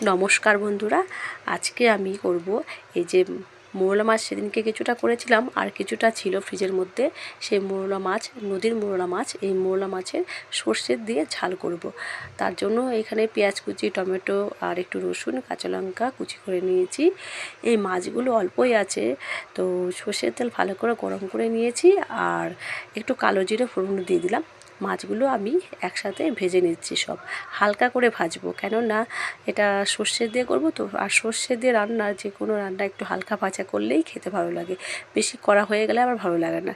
নমস্কার বন্ধুরা, আজকে আমি করব এই যে মোরলা মাছ। সেদিনকে কিছুটা করেছিলাম আর কিছুটা ছিল ফ্রিজের মধ্যে। সেই মোরলা মাছ, নদীর মোরলা মাছ, এই মোরলা মাছের সর্ষের দিয়ে ঝাল করব। তার জন্য এখানে পেঁয়াজ কুচি, টমেটো আর একটু রসুন, কাঁচা লঙ্কা কুচি করে নিয়েছি। এই মাছগুলো অল্পই আছে, তো সর্ষের তেল ভালো করে গরম করে নিয়েছি আর একটু কালো জিরে ফোড়ন দিয়ে দিলাম। মাছগুলো আমি একসাথে ভেজে নিচ্ছি, সব হালকা করে ভাজবো, কেননা এটা সর্ষে দিয়ে করবো তো। আর সর্ষে দিয়ে রান্না, যে কোনো রান্না একটু হালকা ভাজা করলেই খেতে ভালো লাগে, বেশি কড়া হয়ে গেলে আবার ভালো লাগে না।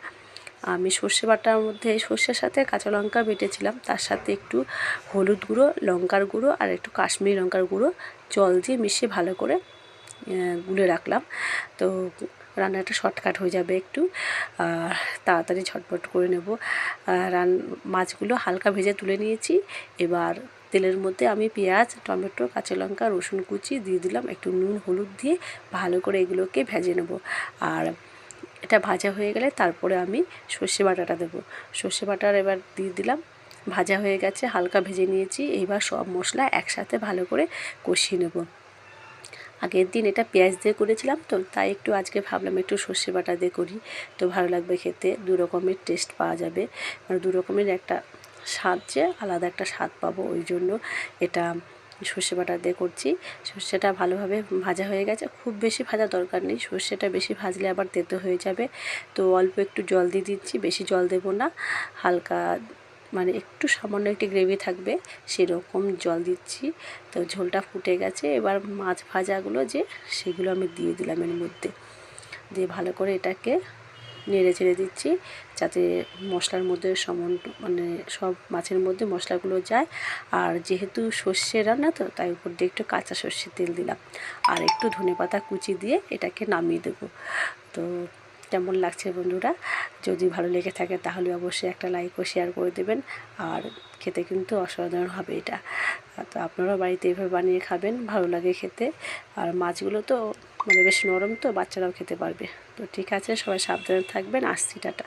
আমি সর্ষে বাটার মধ্যে সর্ষের সাথে কাঁচা লঙ্কা বেটেছিলাম, তার সাথে একটু হলুদ গুঁড়ো, লঙ্কার গুঁড়ো আর একটু কাশ্মীরি লঙ্কার গুঁড়ো জল দিয়ে মিশিয়ে ভালো করে গুলে রাখলাম। তো রান্নাটা শর্টকাট হয়ে যাবে, একটু তাড়াতাড়ি ঝটপট করে নেব। মাছগুলো হালকা ভেজে তুলে নিয়েছি। এবার তেলের মধ্যে আমি পেঁয়াজ, টমেটো, কাঁচা লঙ্কা, রসুন কুচি দিয়ে দিলাম, একটু নুন হলুদ দিয়ে ভালো করে এগুলোকে ভেজে নেব। আর এটা ভাজা হয়ে গেলে তারপরে আমি সর্ষে বাটাটা দেবো। সর্ষে বাটার এবার দিয়ে দিলাম, ভাজা হয়ে গেছে, হালকা ভেজে নিয়েছি। এবার সব মশলা একসাথে ভালো করে কষিয়ে নেব। আগের দিন এটা পেঁয়াজ দিয়ে করেছিলাম, তো তাই একটু আজকে ভাবলাম একটু সর্ষে বাটা দিয়ে করি, তো ভালো লাগবে খেতে। দু রকমের টেস্ট পাওয়া যাবে, মানে দু রকমের একটা স্বাদ, যে আলাদা একটা স্বাদ পাবো, ওই জন্য এটা সর্ষে বাটা দিয়ে করছি। সর্ষেটা ভালোভাবে ভাজা হয়ে গেছে, খুব বেশি ভাজা দরকার নেই, সর্ষেটা বেশি ভাজলে আবার তেতো হয়ে যাবে। তো অল্প একটু জল দিয়ে দিচ্ছি, বেশি জল দেবো না, হালকা মানে একটু সামান্য একটি গ্রেভি থাকবে সেরকম জল দিচ্ছি। তো ঝোলটা ফুটে গেছে, এবার মাছ ভাজাগুলো যে সেগুলো আমি দিয়ে দিলাম এর মধ্যে, দিয়ে ভালো করে এটাকে নেড়ে ছেড়ে দিচ্ছি, যাতে মশলার মধ্যে মানে সব মাছের মধ্যে মশলাগুলো যায়। আর যেহেতু সর্ষে রান্না, তো তাই উপর দিয়ে একটু কাঁচা সর্ষের তেল দিলাম আর একটু ধনেপাতা কুচি দিয়ে এটাকে নামিয়ে দেবো। তো কেমন লাগছে বন্ধুরা? যদি ভালো লেগে থাকে তাহলে অবশ্যই একটা লাইক ও শেয়ার করে দেবেন। আর খেতে কিন্তু অসাধারণ হবে এটা। তো আপনারাও বাড়িতে এভাবে বানিয়ে খাবেন, ভালো লাগে খেতে। আর মাছগুলো তো মানে বেশ নরম, তো বাচ্চারাও খেতে পারবে। তো ঠিক আছে, সবাই সাবধানে থাকবেন, আসছি, টাটা।